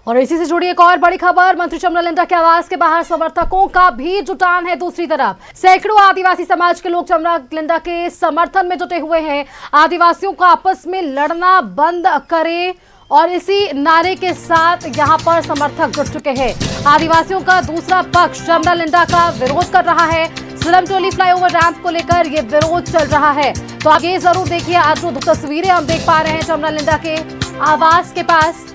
और इसी से जुड़ी एक और बड़ी खबर, मंत्री चमरा लिंडा के आवास के बाहर समर्थकों का भी जुटान है। दूसरी तरफ सैकड़ों आदिवासी समाज के लोग चमरा लिंडा के समर्थन में जुटे हुए हैं। आदिवासियों को आपस में लड़ना बंद करे और इसी नारे के साथ यहां पर समर्थक जुट चुके हैं। आदिवासियों का दूसरा पक्ष चमरा लिंडा का विरोध कर रहा है। सिलमटोली फ्लाईओवर रैंप को लेकर ये विरोध चल रहा है। तो आप ये जरूर देखिए, आज जो तस्वीरें हम देख पा रहे हैं चमरा लिंडा के आवास के पास।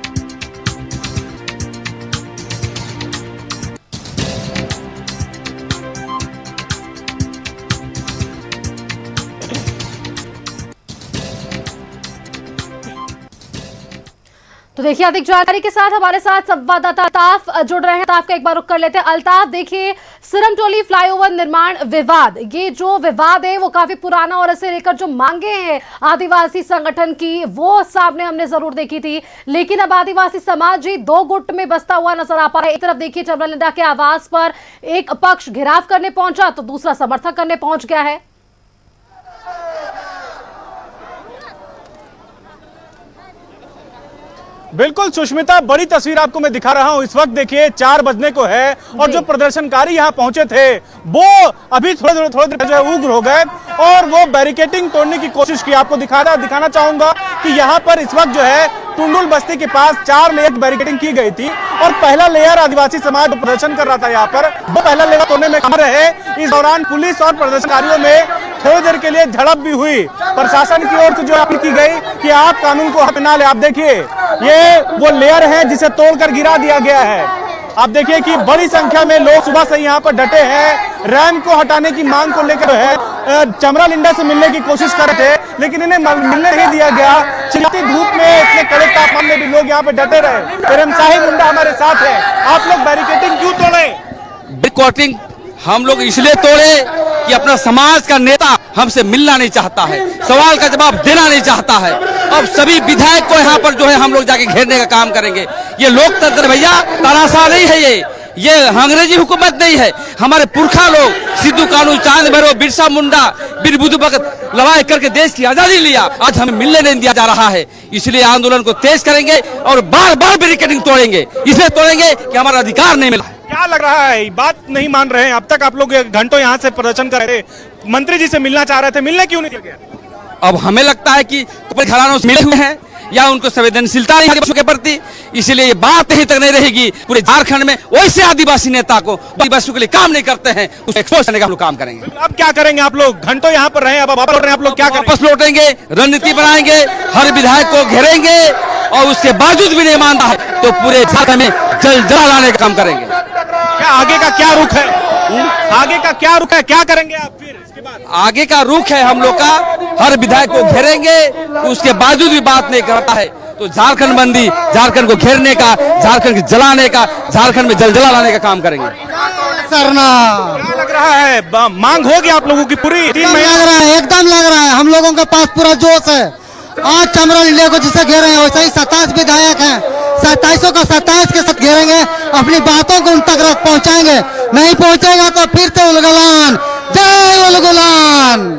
तो देखिए, अधिक जानकारी के साथ हमारे साथ संवाददाता अल्ताफ जुड़ रहे हैं। अल्ताफ का एक बार रुख कर लेते हैं। अल्ताफ, देखिए, सिलमटोली फ्लाईओवर निर्माण विवाद, ये जो विवाद है वो काफी पुराना और इसे लेकर जो मांगे हैं आदिवासी संगठन की वो सामने हमने जरूर देखी थी, लेकिन अब आदिवासी समाज ही दो गुट में बसता हुआ नजर आ पा रहा है। एक तरफ देखिए चमरा लिंडा के आवास पर एक पक्ष घेराव करने पहुंचा तो दूसरा समर्थक करने पहुंच गया है। बिल्कुल सुष्मिता, बड़ी तस्वीर आपको मैं दिखा रहा हूं। इस वक्त देखिए 4 बजने को है और जो प्रदर्शनकारी यहां पहुंचे थे वो अभी थोड़े देर जो है उग्र हो गए और वो बैरिकेडिंग तोड़ने की कोशिश की। आपको दिखाना चाहूंगा कि यहां पर इस वक्त जो है टुंडुल बस्ती के पास 4 लेयर बैरिकेडिंग की गई थी और पहला लेयर आदिवासी समाज प्रदर्शन कर रहा था यहाँ पर, वो पहला लेयर तोड़ने में काम रहे। इस दौरान पुलिस और प्रदर्शनकारियों में थोड़ी देर के लिए झड़प भी हुई। प्रशासन की ओर से जो अपील की गई कि आप कानून को हाथ में ना ले। आप देखिए, ये वो लेयर है जिसे तोड़कर गिरा दिया गया है। आप देखिए कि बड़ी संख्या में लोग सुबह से यहाँ पर डटे हैं। रैंप को हटाने की मांग को लेकर है चमरा लिंडा से मिलने की कोशिश कर रहे थे, लेकिन इन्हें मिलने नहीं दिया गया। चिलती धूप में, इतने कड़े तापमान में भी लोग यहाँ पे डटे रहे। प्रेमसाही मुंडा हमारे साथ है। आप लोग बैरिकेडिंग क्यों तोड़े? बैरिकेडिंग हम लोग इसलिए तोड़े कि अपना समाज का नेता हमसे मिलना नहीं चाहता है, सवाल का जवाब देना नहीं चाहता है। अब सभी विधायक को यहाँ पर जो है हम लोग जाके घेरने का काम करेंगे। ये लोकतंत्र भैया तानाशाह नहीं है, ये अंग्रेजी हुकूमत नहीं है। हमारे पुरखा लोग सिद्धू कानू, चांद भैरव, बिरसा मुंडा, बीर बुद्धू भगत लड़ाई करके देश की आजादी लिया। आज हमें मिलने नहीं दिया जा रहा है, इसलिए आंदोलन को तेज करेंगे और बार बार बैरिकेडिंग तोड़ेंगे। इसलिए तोड़ेंगे कि हमारा अधिकार नहीं मिला। क्या लग रहा है, बात नहीं मान रहे हैं? अब तक आप लोग घंटों यहाँ से प्रदर्शन कर रहे थे, मंत्री जी से मिलना चाह रहे थे, मिलने क्यों नहीं दिया गया? अब हमें लगता है कि कपड़े घरानों से मिले हुए हैं या उनको संवेदनशीलता नहीं है के प्रति, इसलिए ये बात यहीं तक नहीं रहेगी। पूरे झारखंड में वैसे आदिवासी नेता को आदिवासियों के लिए काम नहीं करते हैं, उसको एक्सपोज करने का हम लोग काम करेंगे। अब क्या करेंगे आप लोग? घंटों यहाँ पर रहे, अब वापस लौट रहे हैं, आप लोग क्या करेंगे? वापस लौटेंगे, रणनीति बनाएंगे, हर विधायक को घेरेंगे और उसके बावजूद भी नहीं मानता है तो पूरे झारखंड में जल लाने का काम करेंगे। क्या आगे का क्या रुख है? आगे का क्या रुख है, क्या करेंगे आप फिर इसके बाद? आगे का रुख है हम लोग का, हर विधायक को घेरेंगे, उसके बावजूद भी बात नहीं करता है तो झारखंड बंदी, झारखंड को घेरने का, झारखंड को जलाने का, झारखंड में जलजला लाने का काम करेंगे। करना क्या लग रहा है, मांग होगी आप लोगों की पूरी? 3 महीना लग रहा है, एकदम लग रहा है। हम लोगों के पास पूरा जोश है। आज चमरा लिंडा को जिसे घेरे हैं वैसे ही 27 विधायक हैं, 27 का 27 के साथ घेरेंगे, अपनी बातों को उन तक पहुंचाएंगे। नहीं पहुंचेगा तो फिर से उलगुलान, जय उलगुलान।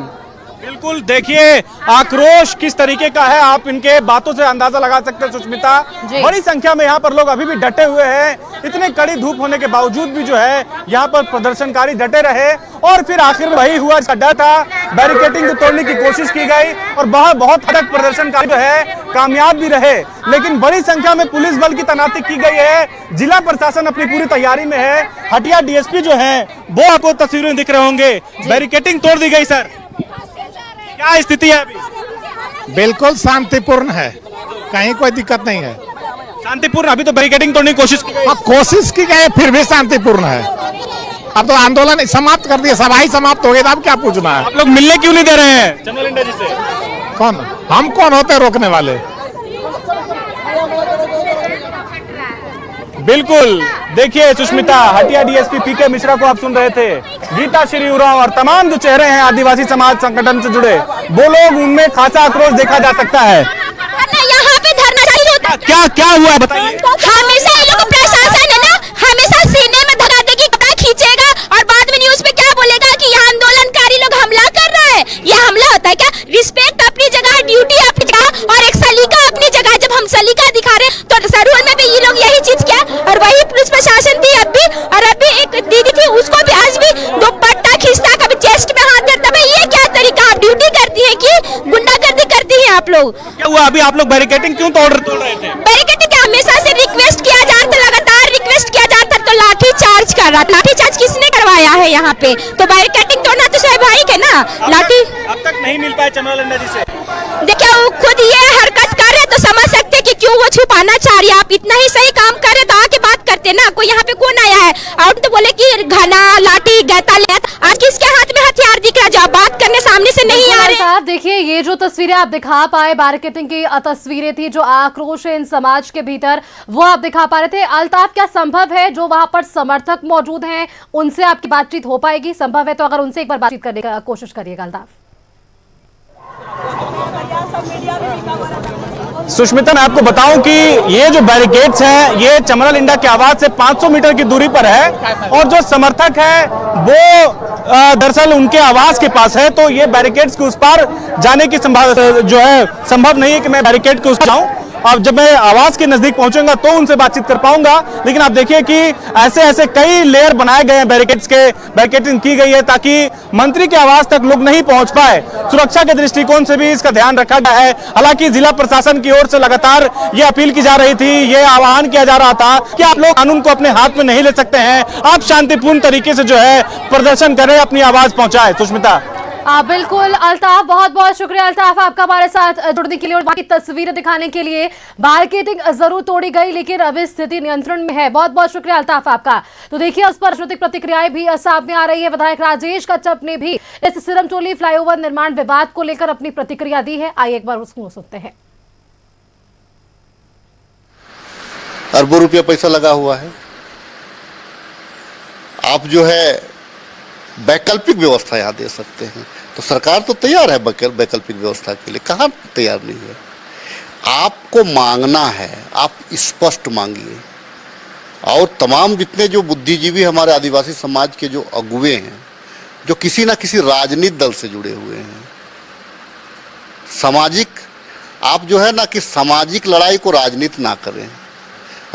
बिल्कुल, देखिए आक्रोश किस तरीके का है, आप इनके बातों से अंदाजा लगा सकते हैं सुष्मिता। बड़ी संख्या में यहाँ पर लोग अभी भी डटे हुए हैं। इतने कड़ी धूप होने के बावजूद भी जो है यहाँ पर प्रदर्शनकारी डटे रहे और फिर आखिर में वही हुआ जिसका डर था। बैरिकेडिंग को तोड़ने की कोशिश की गई और बहुत हद तक प्रदर्शनकारी जो है कामयाब भी रहे, लेकिन बड़ी संख्या में पुलिस बल की तैनाती की गई है। जिला प्रशासन अपनी पूरी तैयारी में है। हटिया डीएसपी जो है वो आपको तस्वीरों में दिख रहे होंगे। बैरिकेडिंग तोड़ दी गई। सर, क्या स्थिति है अभी? बिल्कुल शांतिपूर्ण है, कहीं कोई दिक्कत नहीं है। शांतिपूर्ण? अभी तो बैरिकेडिंग तोड़ने की कोशिश की गई। कोशिश की गई, फिर भी शांतिपूर्ण है। अब तो आंदोलन समाप्त कर दिया, सभा ही समाप्त हो गई, अब क्या पूछना है? आप लोग मिलने क्यों नहीं दे रहे हैं चमरा लिंडा जी से? कौन हम कौन होते रोकने वाले? बिल्कुल, देखिए सुष्मिता, हटिया डीएसपी पीके मिश्रा को आप सुन रहे थे। गीता श्री उरांव और तमाम जो चेहरे हैं आदिवासी समाज संगठन से जुड़े, वो लोग, उनमें खासा आक्रोश देखा जा सकता है। यहाँ पे धरना जारी होता है। क्या हुआ बताइए? हमेशा ये लोग प्रशासन है ना, हमेशा सीने में धरा देगी, कपड़ा खींचेगा और बाद में न्यूज पे क्या बोलेगा कि यहाँ आंदोलनकारी लोग हमला कर रहे हैं। यह हमला होता है क्या? रिस्पेक्ट अपनी जगह, ड्यूटी अपनी जगह और एक सलीका अपनी जगह। जब हम सलीका दिखा रहे हैं तो जरूर में भी ये लोग यही चीज हुआ? अभी आप लोग बैरिकेटिंग क्यों तोड़ रहे थे? बैरिकेड के हमेशा से रिक्वेस्ट किया जा रहा था, लगातार रिक्वेस्ट किया जा रहा था, तो लाठी चार्ज कर रहा था। लाठी चार्ज किसने करवाया है यहाँ पे? तो बैरिकेडिंग तोड़ना तो स्वाभाविक है ना। लाठी अब तक नहीं मिल पाए चमरा लेंडा जी से। देखिए वो खुद ये हरकत कर रहे तो समझ सकते कि क्यों वो छुपाना चाह रही है। आप इतना ही सही काम कर रहे तो आके बात करते ना। कोई यहाँ पे कौन आया है और तो बोले कि घना लाठी गैता ले, आज किसके हाथ में हथियार दिख रहा? जब बात करने सामने से नहीं आ रहे। साहब देखिए, ये जो तस्वीरें आप दिखा पाए बैरिकेडिंग की तस्वीरें थी, जो आक्रोश है इन समाज के भीतर, वो आप दिखा पा रहे थे। अल्ताफ, क्या संभव है जो वहां पर समर्थक मौजूद हैं उनसे आपकी बातचीत हो पाएगी? संभव है तो अगर उनसे एक बार बातचीत करने का कोशिश करिएगा अल्ताफ। सुष्मिता, मैं आपको बताऊं कि ये जो बैरिकेड्स हैं ये चमरा लिंडा के आवाज से 500 मीटर की दूरी पर है और जो समर्थक है वो दरअसल उनके आवास के पास है। तो ये बैरिकेड्स के उस पार जाने की जो है संभव नहीं है कि मैं बैरिकेड के उस पार जाऊं। अब जब मैं आवास के नजदीक पहुंचूंगा तो उनसे बातचीत कर पाऊंगा। लेकिन आप देखिए कि ऐसे कई लेयर बनाए गए हैं बैरिकेड्स के, बैरिकेडिंग की गई है ताकि मंत्री के आवास तक लोग नहीं पहुंच पाए। सुरक्षा के दृष्टिकोण से भी इसका ध्यान रखा गया है। हालांकि जिला प्रशासन की ओर से लगातार ये अपील की जा रही थी, ये आह्वान किया जा रहा था कि आप लोग कानून को अपने हाथ में नहीं ले सकते हैं, आप शांतिपूर्ण तरीके से जो है प्रदर्शन करें, अपनी आवाज पहुंचाएं। सुष्मिता। बिल्कुल अल्ताफ, बहुत बहुत शुक्रिया अल्ताफ आपका हमारे साथ जुड़ने के लिए और बाकी तस्वीरें दिखाने के लिए। बैरिकेडिंग जरूर तोड़ी गई लेकिन अभी स्थिति नियंत्रण में है। बहुत बहुत शुक्रिया अल्ताफ आपका। तो देखिए, उस पर राजनीतिक प्रतिक्रियाएं भी सामने आ रही है। विधायक राजेश कच्छप ने भी इस सिरमटोली फ्लाईओवर निर्माण विवाद को लेकर अपनी प्रतिक्रिया दी है। आइए एक बार उसको सुनते हैं। अरबों रुपया पैसा लगा हुआ है, आप जो है वैकल्पिक व्यवस्था यहाँ दे सकते हैं, तो सरकार तो तैयार है वैकल्पिक व्यवस्था के लिए, कहाँ तैयार नहीं है। आपको मांगना है, आप स्पष्ट मांगिए। और तमाम जितने जो बुद्धिजीवी हमारे आदिवासी समाज के जो अगुवे हैं, जो किसी ना किसी राजनीतिक दल से जुड़े हुए हैं, सामाजिक, आप जो है ना कि सामाजिक लड़ाई को राजनीति ना करें।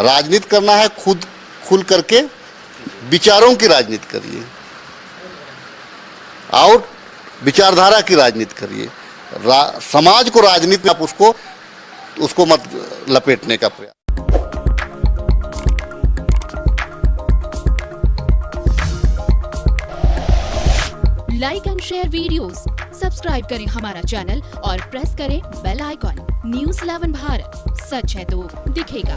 राजनीति करना है खुद खुल करके विचारों की राजनीति करिए और विचारधारा की राजनीति करिए। समाज को राजनीति में आप उसको मत लपेटने का प्रयास। Like and share videos, subscribe करें हमारा चैनल और प्रेस करें बेल आइकॉन। न्यूज़ 11 भारत, सच है तो दिखेगा।